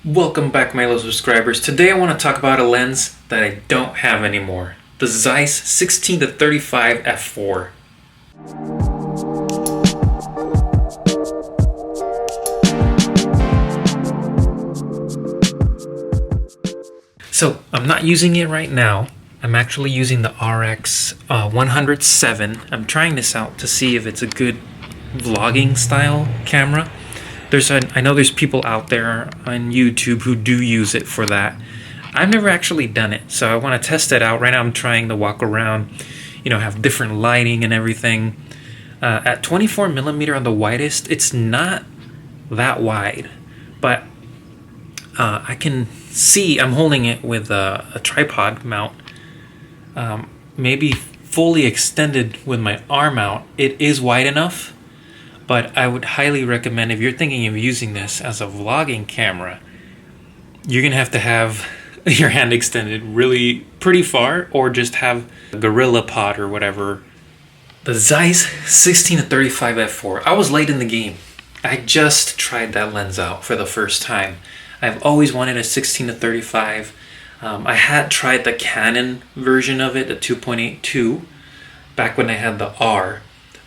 Welcome back, my little subscribers. Today I want to talk about a lens that I don't have anymore. The Zeiss 16-35 f4. So I'm not using it right now. I'm actually using the RX 107. I'm trying this out to see if it's a good vlogging style camera. I know there's people out there on YouTube who do use it for that. I've never actually done it, so I want to test it out. Right now I'm trying to walk around, have different lighting and everything. At 24 millimeter on the widest, it's not that wide, but I can see I'm holding it with a tripod mount. Maybe fully extended with my arm out, it is wide enough. But I would highly recommend, if you're thinking of using this as a vlogging camera, you're going to have your hand extended really pretty far, or just have a GorillaPod or whatever. The Zeiss 16-35 f4. I was late in the game. I just tried that lens out for the first time. I've always wanted a 16-35. I had tried the Canon version of it, the 2.82, back when I had the R.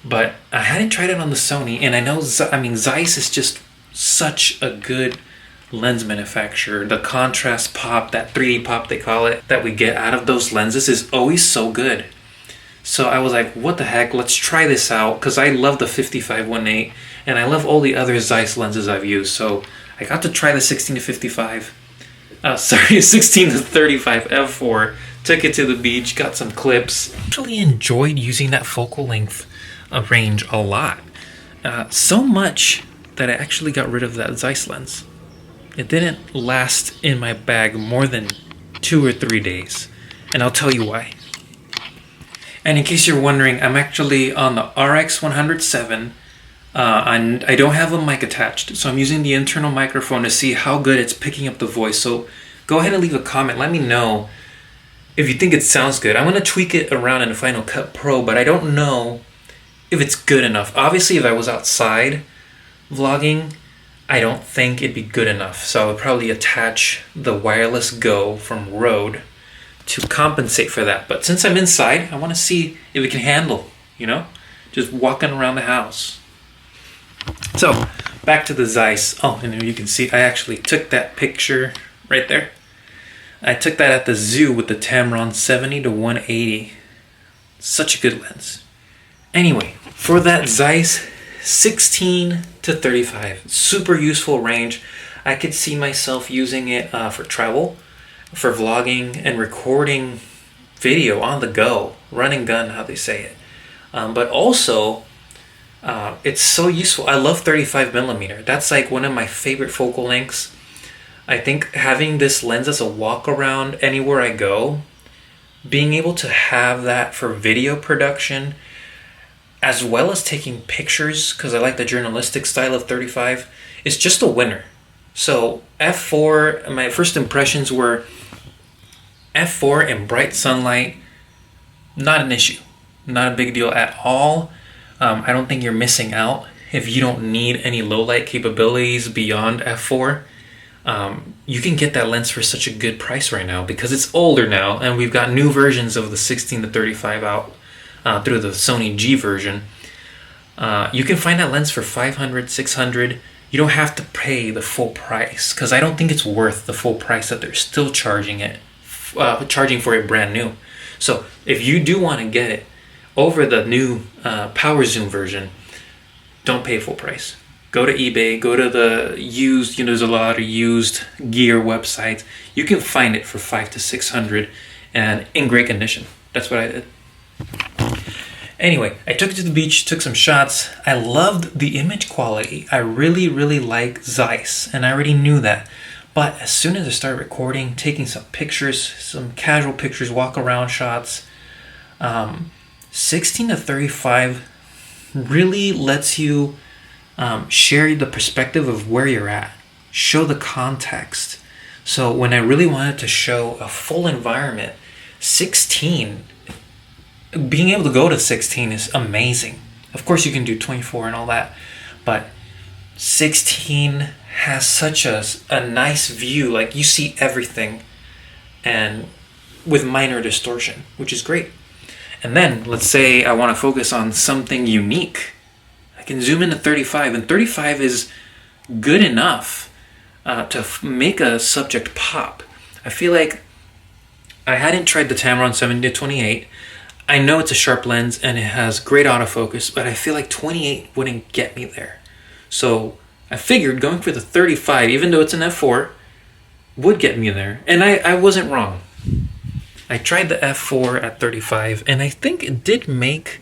But I hadn't tried it on the Sony, and I know, Zeiss is just such a good lens manufacturer. The contrast pop, that 3D pop they call it, that we get out of those lenses is always so good. So I was like, what the heck, let's try this out, because I love the 55-1.8, and I love all the other Zeiss lenses I've used. So I got to try the 16-35 f4, took it to the beach, got some clips. Actually enjoyed using that focal length range a lot. So much that I actually got rid of that Zeiss lens. It didn't last in my bag more than 2 or 3 days. And I'll tell you why. And in case you're wondering, I'm actually on the RX 107. And I don't have a mic attached, so I'm using the internal microphone to see how good it's picking up the voice. So go ahead and leave a comment. Let me know if you think it sounds good. I'm going to tweak it around in Final Cut Pro, but I don't know if it's good enough. Obviously, if I was outside vlogging, I don't think it'd be good enough. So I would probably attach the Wireless Go from Rode to compensate for that. But since I'm inside, I want to see if it can handle, just walking around the house. So, back to the Zeiss. Oh, and you can see I actually took that picture right there. I took that at the zoo with the Tamron 70-180. Such a good lens. Anyway, for that Zeiss 16-35, super useful range. I could see myself using it for travel, for vlogging, and recording video on the go, run and gun, how they say it. But also, it's so useful. I love 35 millimeter. That's like one of my favorite focal lengths. I think having this lens as a walk around anywhere I go, being able to have that for video production, as well as taking pictures, because I like the journalistic style of 35, is just a winner. So f4, my first impressions were f4 in bright sunlight, not an issue. Not a big deal at all. I don't think you're missing out if you don't need any low light capabilities beyond f4. You can get that lens for such a good price right now because it's older now, and we've got new versions of the 16-35 out through the Sony G version. You can find that lens for $500, $600. You don't have to pay the full price, because I don't think it's worth the full price that they're still charging for it brand new. So if you do want to get it over the new Power Zoom version, don't pay full price. Go to eBay, go to the used, there's a lot of used gear websites. You can find it for $500 to $600 and in great condition. That's what I did. Anyway, I took it to the beach, took some shots. I loved the image quality. I really, really like Zeiss, and I already knew that. But as soon as I started recording, taking some pictures, some casual pictures, walk around shots, 16-35 really lets you share the perspective of where you're at, show the context. So when I really wanted to show a full environment, 16, being able to go to 16 is amazing. Of course you can do 24 and all that, but 16 has such a nice view, like you see everything, and with minor distortion, which is great. And then let's say I want to focus on something unique. I can zoom into 35, and 35 is good enough to make a subject pop. I feel like I hadn't tried the Tamron 70-28. I know it's a sharp lens and it has great autofocus, but I feel like 28 wouldn't get me there. So I figured going for the 35, even though it's an f4, would get me there. And I wasn't wrong. I tried the f4 at 35, and I think it did make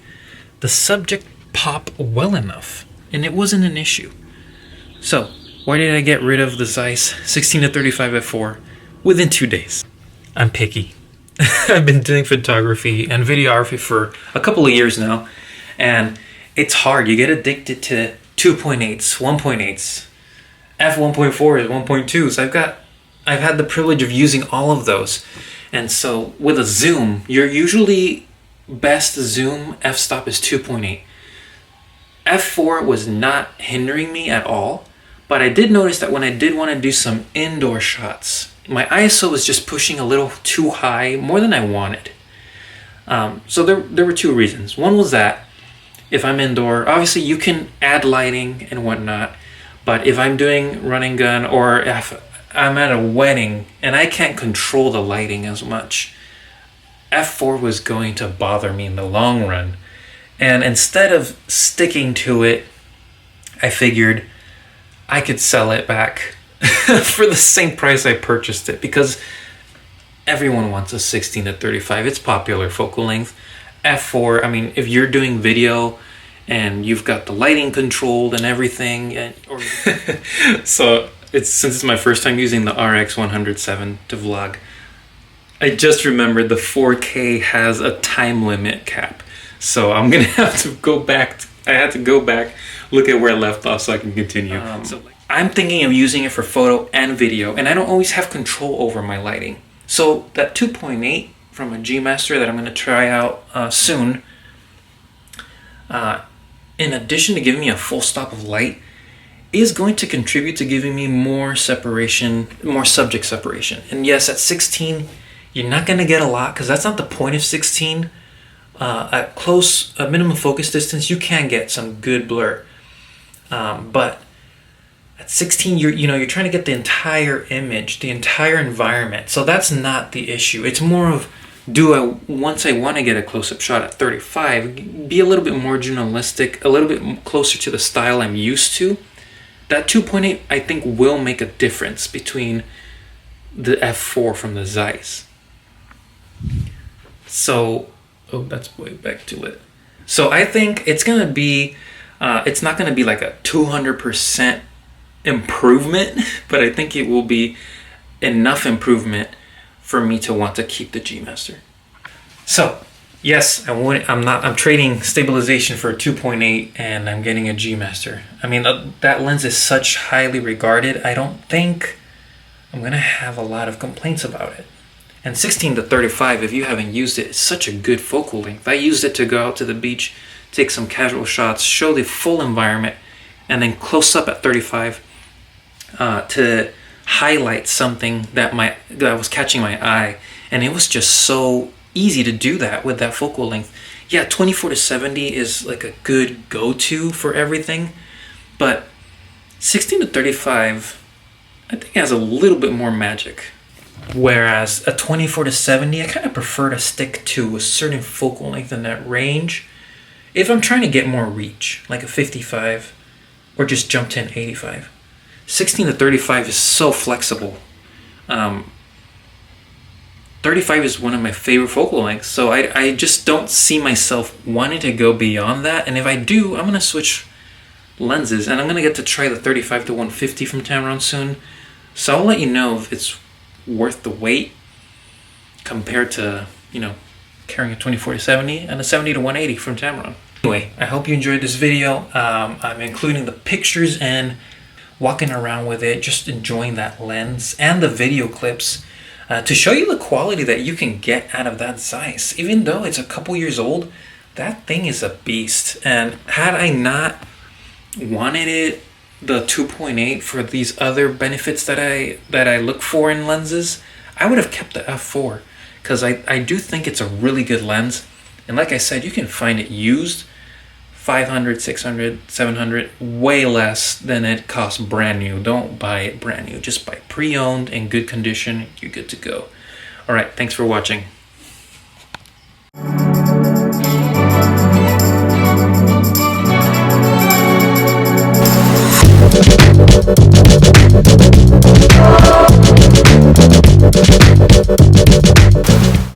the subject pop well enough, and it wasn't an issue. So why did I get rid of the Zeiss 16-35 f4 within 2 days? I'm picky. I've been doing photography and videography for a couple of years now, and it's hard. You get addicted to 2.8s, 1.8s, f1.4 is 1.2. So I've had the privilege of using all of those. And so with a zoom, your usually best zoom f-stop is 2.8. f4 was not hindering me at all, but I did notice that when I did want to do some indoor shots, my ISO was just pushing a little too high, more than I wanted. So there were two reasons. One was that if I'm indoor, obviously you can add lighting and whatnot, but if I'm doing run and gun, or if I'm at a wedding and I can't control the lighting as much, f4 was going to bother me in the long run. And instead of sticking to it, I figured I could sell it back for the same price I purchased it, because everyone wants a 16-35. It's popular focal length. f4, I mean, if you're doing video and you've got the lighting controlled and everything, so since it's my first time using the RX107 to vlog, I just remembered the 4K has a time limit cap. So I'm gonna have to go back. I had to go back, look at where I left off so I can continue. So I'm thinking of using it for photo and video, and I don't always have control over my lighting. So that 2.8 from a G Master that I'm gonna try out soon, in addition to giving me a full stop of light, is going to contribute to giving me more separation, more subject separation. And yes, at 16, you're not gonna get a lot, because that's not the point of 16. At close, minimum focus distance, you can get some good blur. But at 16, you're trying to get the entire image, the entire environment. So that's not the issue. It's more of, once I want to get a close-up shot at 35, be a little bit more journalistic, a little bit closer to the style I'm used to. That 2.8, I think, will make a difference between the f4 from the Zeiss. So, that's way back to it. So I think it's gonna be, it's not gonna be like a 200% improvement, but I think it will be enough improvement for me to want to keep the G Master. So yes, I'm trading stabilization for a 2.8, and I'm getting a G Master. I mean, that lens is such highly regarded, I don't think I'm gonna have a lot of complaints about it. And 16-35, if you haven't used it, it's such a good focal length. I used it to go out to the beach, take some casual shots, show the full environment, and then close up at 35 to highlight something that was catching my eye. And it was just so easy to do that with that focal length. Yeah, 24-70 is like a good go-to for everything, but 16-35, I think has a little bit more magic. Whereas a 24-70, I kind of prefer to stick to a certain focal length in that range if I'm trying to get more reach, like a 55 or just jump to an 85. 16-35 is so flexible. 35 is one of my favorite focal lengths, so I just don't see myself wanting to go beyond that. And if I do, I'm going to switch lenses, and I'm going to get to try the 35-150 from Tamron soon. So I'll let you know if it's worth the wait compared to, carrying a 24-70 and a 70-180 from Tamron. Anyway, I hope you enjoyed this video. I'm including the pictures and walking around with it, just enjoying that lens and the video clips to show you the quality that you can get out of that Zeiss. Even though it's a couple years old, that thing is a beast. And had I not wanted it the 2.8 for these other benefits that I look for in lenses, I would have kept the f4, because I do think it's a really good lens. And like I said, you can find it used 500, 600, 700, way less than it costs brand new. Don't buy it brand new. Just buy pre-owned in good condition. You're good to go. All right, thanks for watching.